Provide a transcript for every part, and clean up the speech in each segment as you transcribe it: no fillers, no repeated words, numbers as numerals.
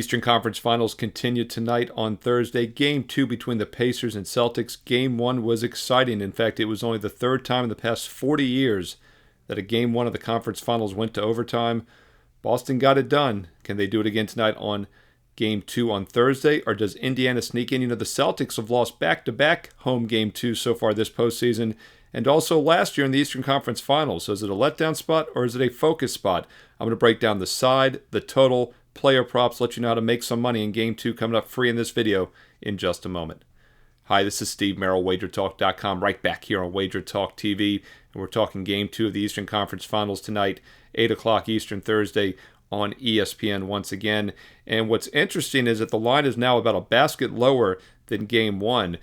Eastern Conference Finals continue tonight on Thursday. Game 2 between the Pacers and Celtics. Game 1 was exciting. In fact, it was only the third time in the past 40 years that a Game 1 of the Conference Finals went to overtime. Boston got it done. Can they do it again tonight on Game 2 on Thursday? Or does Indiana sneak in? You know, the Celtics have lost back-to-back home Game 2 so far this postseason, and also last year in the Eastern Conference Finals. So is it a letdown spot or is it a focus spot? I'm going to break down the side, the total, player props, let you know how to make some money in Game 2 coming up free in this video in just a moment. Hi, this is Steve Merril, WagerTalk.com, right back here on WagerTalk TV, and we're talking Game 2 of the Eastern Conference Finals tonight, 8 o'clock Eastern Thursday on ESPN once again. And what's interesting is that the line is now about a basket lower than Game 1.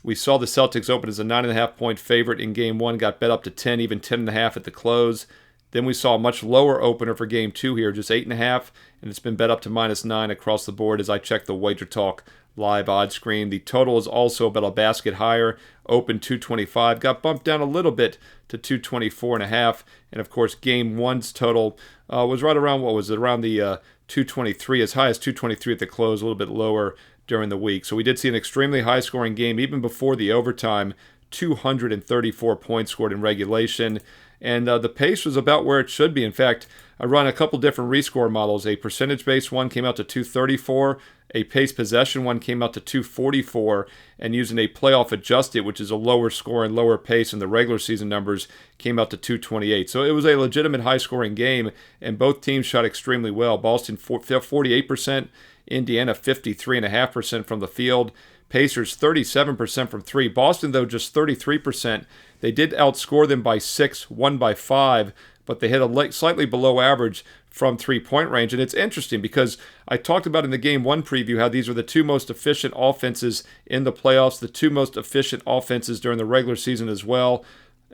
We saw the Celtics open as a 9.5-point favorite in Game 1, got bet up to 10, even 10.5 at the close. Then we saw a much lower opener for Game 2 here, just 8.5, and it's been bet up to -9 across the board as I check the WagerTalk live odds screen. The total is also about a basket higher, open 225, got bumped down a little bit to 224.5, and of course Game 1's total was right around, what was it, around the 223, as high as 223 at the close, a little bit lower during the week. So we did see an extremely high-scoring game even before the overtime, 234 points scored in regulation. And the pace was about where it should be. In fact, I run a couple different rescore models. A percentage-based one came out to 234. A pace possession one came out to 244. And using a playoff adjusted, which is a lower score and lower pace in the regular season numbers, came out to 228. So it was a legitimate high-scoring game, and both teams shot extremely well. Boston 48%, Indiana 53.5% from the field. Pacers 37% from three. Boston, though, just 33%. They did outscore them by 6, won by 5, but they hit a slightly below average from three-point range. And it's interesting because I talked about in the Game 1 preview how these were the two most efficient offenses in the playoffs, the two most efficient offenses during the regular season as well.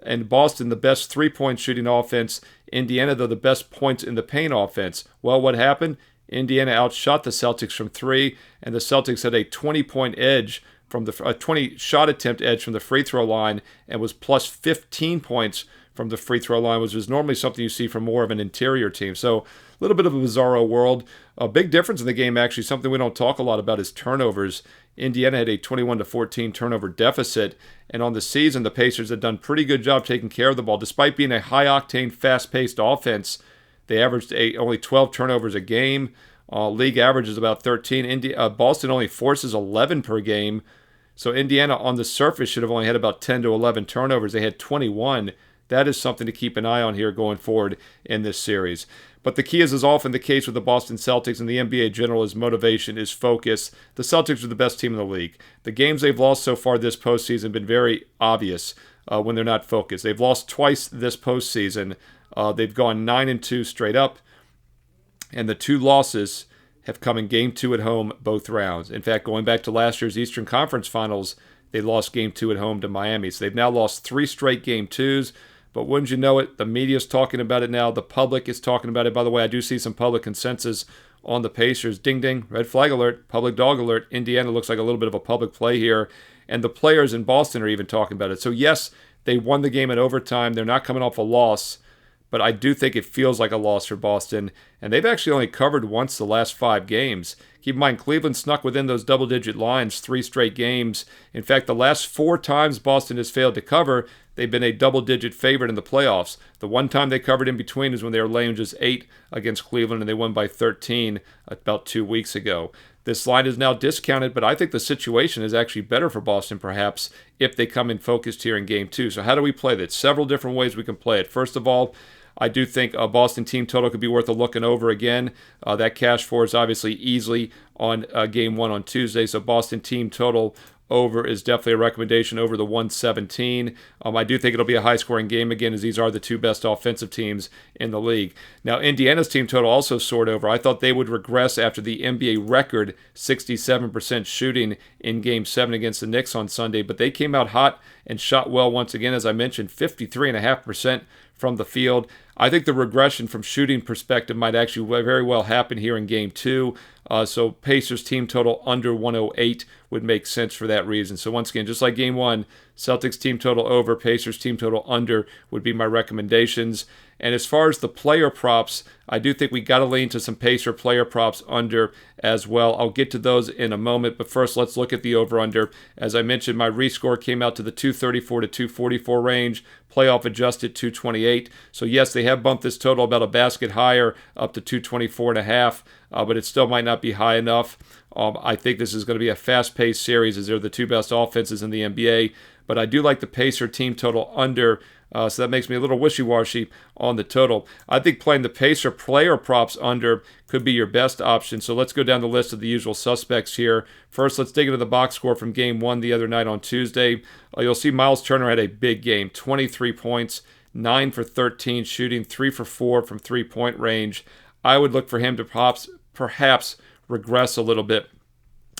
And Boston, the best three-point shooting offense. Indiana, though, the best points in the paint offense. Well, what happened? Indiana outshot the Celtics from three, and the Celtics had a 20-point edge from the 20-shot attempt edge from the free throw line, and was plus 15 points from the free throw line, which is normally something you see from more of an interior team. So a little bit of a bizarro world. A big difference in the game, actually, something we don't talk a lot about, is turnovers. Indiana had a 21-14 turnover deficit, and on the season, the Pacers had done a pretty good job taking care of the ball. Despite being a high-octane, fast-paced offense, they averaged only 12 turnovers a game. League average is about 13. Boston only forces 11 per game. So Indiana, on the surface, should have only had about 10 to 11 turnovers. They had 21. That is something to keep an eye on here going forward in this series. But the key is often the case with the Boston Celtics and the NBA in general, is motivation, is focus. The Celtics are the best team in the league. The games they've lost so far this postseason have been very obvious when they're not focused. They've lost twice this postseason. They've gone 9-2 straight up, and the two losses have come in Game 2 at home both rounds. In fact, going back to last year's Eastern Conference Finals, they lost Game 2 at home to Miami. So they've now lost 3 straight Game 2s. But wouldn't you know it, the media's talking about it now. The public is talking about it. By the way, I do see some public consensus on the Pacers. Ding, ding, red flag alert, public dog alert. Indiana looks like a little bit of a public play here. And the players in Boston are even talking about it. So yes, they won the game in overtime. They're not coming off a loss. But I do think it feels like a loss for Boston. And they've actually only covered once the last 5 games. Keep in mind, Cleveland snuck within those double-digit lines 3 straight games. In fact, the last 4 times Boston has failed to cover, they've been a double-digit favorite in the playoffs. The one time they covered in between is when they were laying just 8 against Cleveland, and they won by 13 about 2 weeks ago. This line is now discounted, but I think the situation is actually better for Boston, perhaps, if they come in focused here in Game 2. So how do we play that? Several different ways we can play it. First of all, I do think a Boston team total could be worth a looking over again. That cash for is obviously easily on Game 1 on Tuesday. So Boston team total over is definitely a recommendation over the 117. I do think it'll be a high-scoring game again, as these are the two best offensive teams in the league. Now, Indiana's team total also soared over. I thought they would regress after the NBA record 67% shooting in Game 7 against the Knicks on Sunday, but they came out hot and shot well once again, as I mentioned, 53.5% from the field. I think the regression from shooting perspective might actually very well happen here in Game 2. So Pacers team total under 108 would make sense for that reason. So once again, just like Game 1, Celtics team total over, Pacers team total under would be my recommendations. And as far as the player props, I do think we got to lean to some Pacer player props under as well. I'll get to those in a moment, but first let's look at the over-under. As I mentioned, my rescore came out to the 234 to 244 range, playoff adjusted 228. So yes, they have bumped this total about a basket higher up to 224.5, but it still might not be high enough. I think this is going to be a fast-paced series as they're the two best offenses in the NBA, but I do like the Pacer team total under. So that makes me a little wishy-washy on the total. I think playing the Pacer player props under could be your best option. So let's go down the list of the usual suspects here. First, let's dig into the box score from Game 1 the other night on Tuesday. You'll see Miles Turner had a big game, 23 points, 9 for 13 shooting, 3 for 4 from three-point range. I would look for him to perhaps regress a little bit.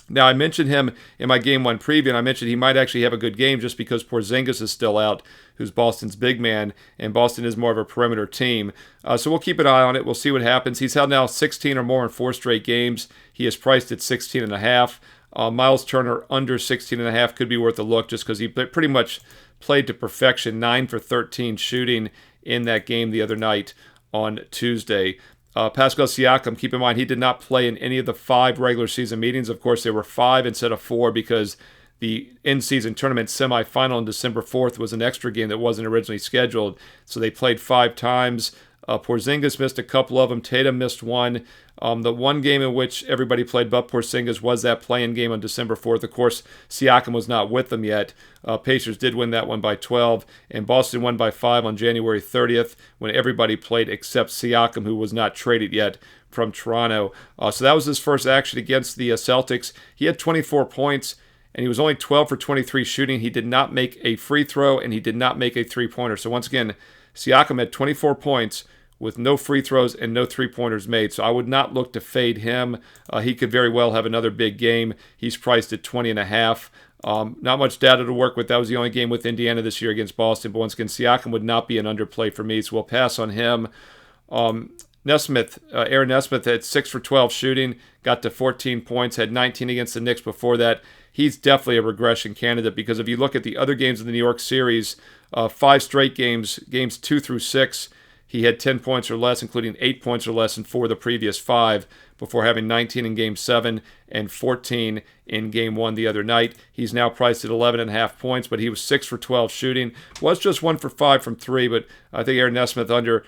Now, I mentioned him in my Game 1 preview, and I mentioned he might actually have a good game just because Porzingis is still out, who's Boston's big man, and Boston is more of a perimeter team. So we'll keep an eye on it. We'll see what happens. He's held now 16 or more in 4 straight games. He is priced at 16.5. Miles Turner under 16.5 could be worth a look just because he pretty much played to perfection, 9 for 13 shooting in that game the other night on Tuesday. Pascal Siakam, keep in mind, he did not play in any of the 5 regular season meetings. Of course, there were 5 instead of 4 because the in-season tournament semifinal on December 4th was an extra game that wasn't originally scheduled. So they played 5 times. Porzingis missed a couple of them. Tatum missed one. The one game in which everybody played but Porzingis was that play-in game on December 4th. Of course, Siakam was not with them yet. Pacers did win that one by 12, and Boston won by 5 on January 30th when everybody played except Siakam, who was not traded yet from Toronto. So that was his first action against the Celtics. He had 24 points, and he was only 12 for 23 shooting. He did not make a free throw, and he did not make a three-pointer. So once again, Siakam had 24 points, with no free throws and no three-pointers made. So I would not look to fade him. He could very well have another big game. He's priced at 20.5. Not much data to work with. That was the only game with Indiana this year against Boston. But once again, Siakam would not be an underplay for me, so we'll pass on him. Nesmith, Aaron Nesmith had 6 for 12 shooting, got to 14 points, had 19 against the Knicks before that. He's definitely a regression candidate because if you look at the other games in the New York series, 5 straight games 2 through 6, he had 10 points or less, including 8 points or less in 4 of the previous 5, before having 19 in Game 7 and 14 in Game 1 the other night. He's now priced at 11.5 points, but he was 6 for 12 shooting. Was just 1 for 5 from 3, but I think Aaron Nesmith under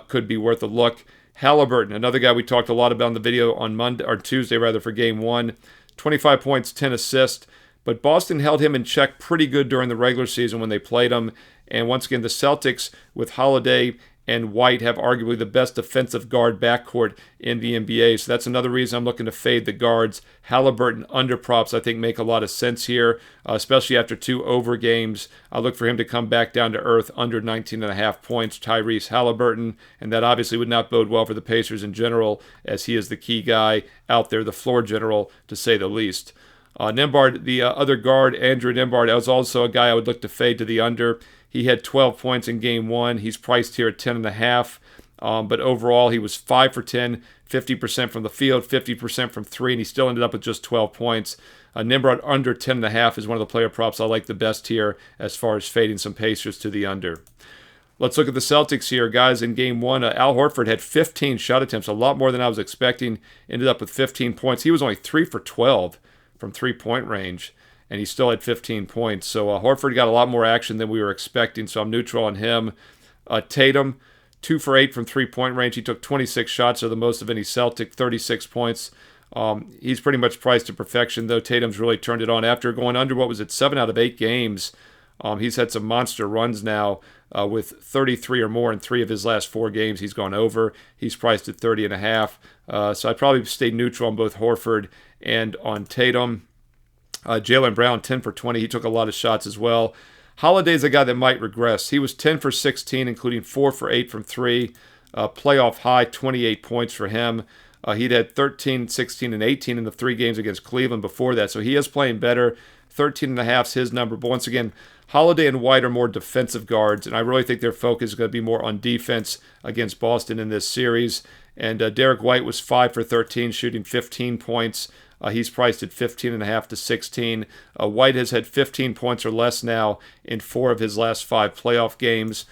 could be worth a look. Halliburton, another guy we talked a lot about in the video on Tuesday for Game 1. 25 points, 10 assists. But Boston held him in check pretty good during the regular season when they played him. And once again, the Celtics with Holiday and White have arguably the best defensive guard backcourt in the NBA. So that's another reason I'm looking to fade the guards. Halliburton under props, I think, make a lot of sense here, especially after 2 over games. I look for him to come back down to earth under 19.5 points, Tyrese Halliburton, and that obviously would not bode well for the Pacers in general, as he is the key guy out there, the floor general, to say the least. Nembhard, the other guard, Andrew Nembhard, was also a guy I would look to fade to the under. He had 12 points in Game 1. He's priced here at 10.5. But overall, he was 5 for 10, 50% from the field, 50% from 3, and he still ended up with just 12 points. Nembhard under 10.5 is one of the player props I like the best here as far as fading some Pacers to the under. Let's look at the Celtics here, guys. In Game 1, Al Horford had 15 shot attempts, a lot more than I was expecting. Ended up with 15 points. He was only 3 for 12 from three-point range, and he still had 15 points. So Horford got a lot more action than we were expecting, so I'm neutral on him. Tatum, 2 for 8 from three-point range. He took 26 shots, or the most of any Celtic, 36 points. He's pretty much priced to perfection, though Tatum's really turned it on. After going under, 7 out of 8 games, he's had some monster runs now with 33 or more in 3 of his last 4 games. He's gone over. He's priced at 30.5. So I'd probably stay neutral on both Horford and on Tatum. Jaylen Brown, 10 for 20. He took a lot of shots as well. Holiday's a guy that might regress. He was 10 for 16, including 4 for 8 from 3. Playoff high, 28 points for him. He'd had 13, 16, and 18 in the 3 games against Cleveland before that, so he is playing better. 13.5 is his number. But once again, Holiday and White are more defensive guards, and I really think their focus is going to be more on defense against Boston in this series. And Derek White was 5 for 13, shooting 15 points. He's priced at 15.5 to 16. White has had 15 points or less now in 4 of his last 5 playoff games.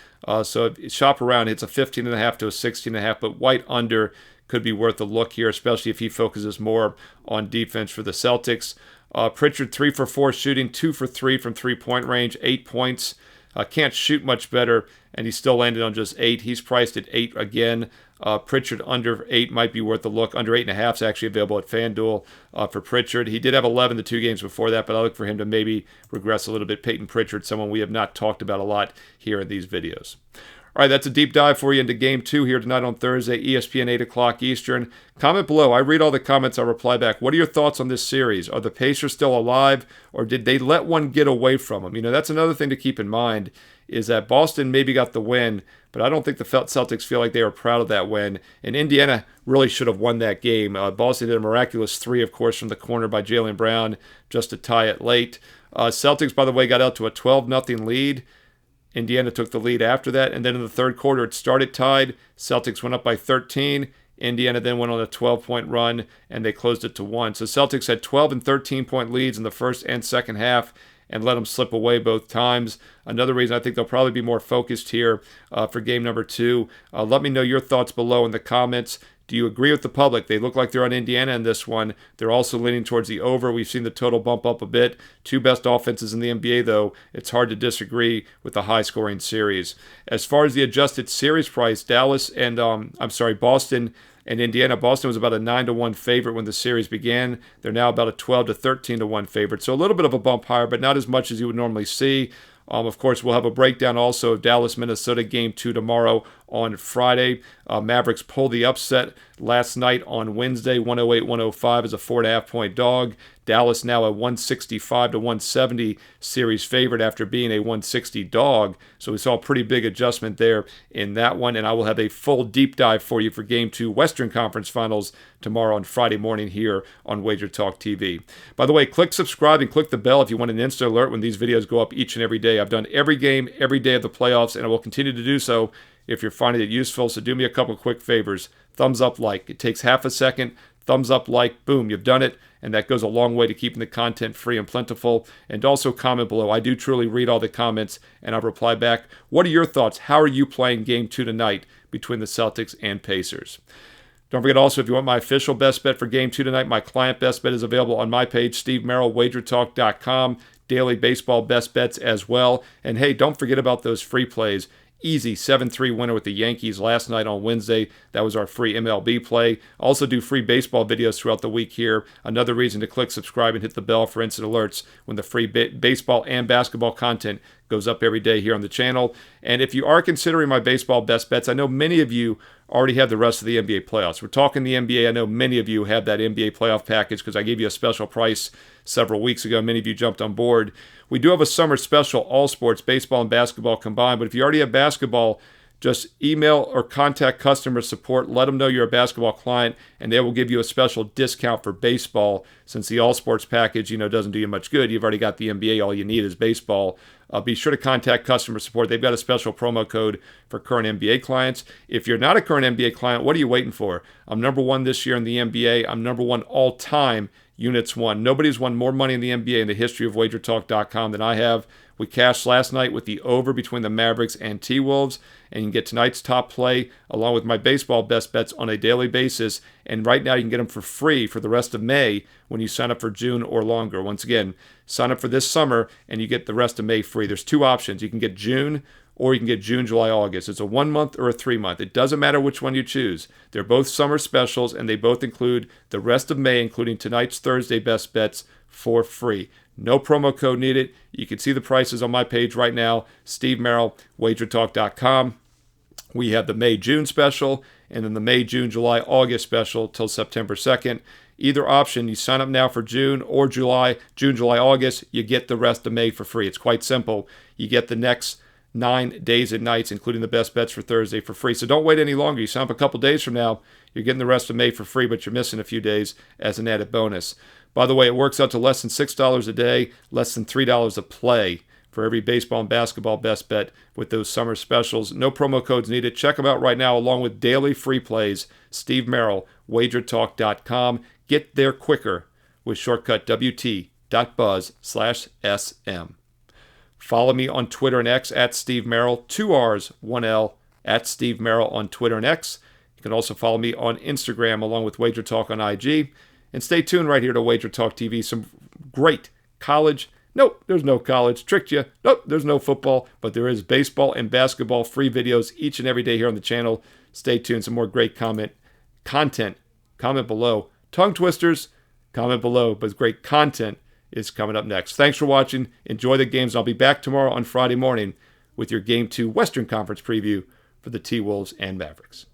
So shop around. It's a 15.5 to a 16.5, but White under could be worth a look here, especially if he focuses more on defense for the Celtics. Pritchard 3 for 4 shooting, 2 for 3 from 3-point range, 8 points. Can't shoot much better, and he still landed on just 8. He's priced at 8 again. Pritchard under 8 might be worth a look. Under 8.5 is actually available at FanDuel for Pritchard. He did have 11 the 2 games before that, but I look for him to maybe regress a little bit. Peyton Pritchard, someone we have not talked about a lot here in these videos. All right, that's a deep dive for you into Game 2 here tonight on Thursday, ESPN 8 o'clock Eastern. Comment below. I read all the comments. I'll reply back. What are your thoughts on this series? Are the Pacers still alive, or did they let one get away from them? That's another thing to keep in mind, is that Boston maybe got the win, but I don't think the Celtics feel like they were proud of that win. And Indiana really should have won that game. Boston did a miraculous 3, of course, from the corner by Jaylen Brown just to tie it late. Celtics, by the way, got out to a 12-0 lead. Indiana took the lead after that, and then in the third quarter, it started tied. Celtics went up by 13. Indiana then went on a 12-point run, and they closed it to 1. So Celtics had 12 and 13-point leads in the first and second half and let them slip away both times. Another reason I think they'll probably be more focused here for game number 2. Let me know your thoughts below in the comments. Do you agree with the public? They look like they're on Indiana in this one. They're also leaning towards the over. We've seen the total bump up a bit. 2 best offenses in the NBA, though. It's hard to disagree with the high-scoring series. As far as the adjusted series price, Boston and Indiana. Boston was about a 9-1 favorite when the series began. They're now about a 12 to 13-1 favorite. So a little bit of a bump higher, but not as much as you would normally see. Of course, we'll have a breakdown also of Dallas-Minnesota Game 2 tomorrow on Friday. Mavericks pulled the upset last night on Wednesday, 108-105 as a 4.5-point dog. Dallas now a 165 to 170 series favorite after being a 160 dog. So we saw a pretty big adjustment there in that one. And I will have a full deep dive for you for Game 2 Western Conference Finals tomorrow on Friday morning here on WagerTalk TV. By the way, click subscribe and click the bell if you want an instant alert when these videos go up each and every day. I've done every game, every day of the playoffs, and I will continue to do so if you're finding it useful. So do me a couple quick favors. Thumbs up, like. It takes half a second. Thumbs up, like, boom, you've done it. And that goes a long way to keeping the content free and plentiful. And also comment below. I do truly read all the comments, and I'll reply back. What are your thoughts? How are you playing Game 2 tonight between the Celtics and Pacers? Don't forget also, if you want my official best bet for Game 2 tonight, my client best bet is available on my page, Steve Merril, WagerTalk.com. Daily baseball best bets as well. And hey, don't forget about those free plays. Easy 7-3 winner with the Yankees last night on Wednesday. That was our free MLB play. Also do free baseball videos throughout the week here. Another reason to click subscribe and hit the bell for instant alerts when the free baseball and basketball content goes up every day here on the channel. And if you are considering my baseball best bets, I know many of you already have the rest of the NBA playoffs. We're talking the NBA. I know many of you have that NBA playoff package because I gave you a special price several weeks ago. Many of you jumped on board. We do have a summer special, all sports, baseball and basketball combined. But if you already have basketball, just email or contact customer support. Let them know you're a basketball client, and they will give you a special discount for baseball since the all sports package, doesn't do you much good. You've already got the NBA. All you need is baseball. Be sure to contact customer support. They've got a special promo code for current NBA clients. If you're not a current NBA client, what are you waiting for? I'm number 1 this year in the NBA. I'm number 1 all time units won. Nobody's won more money in the NBA in the history of WagerTalk.com than I have. We cashed last night with the over between the Mavericks and T-Wolves, and you can get tonight's top play along with my baseball best bets on a daily basis. And right now you can get them for free for the rest of May when you sign up for June or longer. Once again, sign up for this summer and you get the rest of May free. There's 2 options. You can get June or you can get June, July, August. It's a 1 month or a 3 month. It doesn't matter which one you choose. They're both summer specials, and they both include the rest of May, including tonight's Thursday best bets, for free. No promo code needed. You can see the prices on my page right now, Steve Merril, WagerTalk.com. We have the May-June special, and then the May, June, July, August special till September 2nd. Either option, you sign up now for June or July, June, July, August, you get the rest of May for free. It's quite simple. You get the next 9 days and nights, including the best bets for Thursday, for free. So don't wait any longer. You sign up a couple days from now, you're getting the rest of May for free, but you're missing a few days as an added bonus. By the way, it works out to less than $6 a day, less than $3 a play for every baseball and basketball best bet with those summer specials. No promo codes needed. Check them out right now along with daily free plays. Steve Merril, WagerTalk.com. Get there quicker with shortcut WT.buzz/SM. Follow me on Twitter and X at Steve Merril, 2 R's, 1 L, at Steve Merril on Twitter and X. You can also follow me on Instagram along with Wager Talk on IG. And stay tuned right here to Wager Talk TV. Some great college. Nope, there's no college. Tricked you. Nope, there's no football. But there is baseball and basketball free videos each and every day here on the channel. Stay tuned. Some more great content. Comment below. Tongue twisters. Comment below. But great content is coming up next. Thanks for watching. Enjoy the games. I'll be back tomorrow on Friday morning with your Game 2 Western Conference preview for the T-Wolves and Mavericks.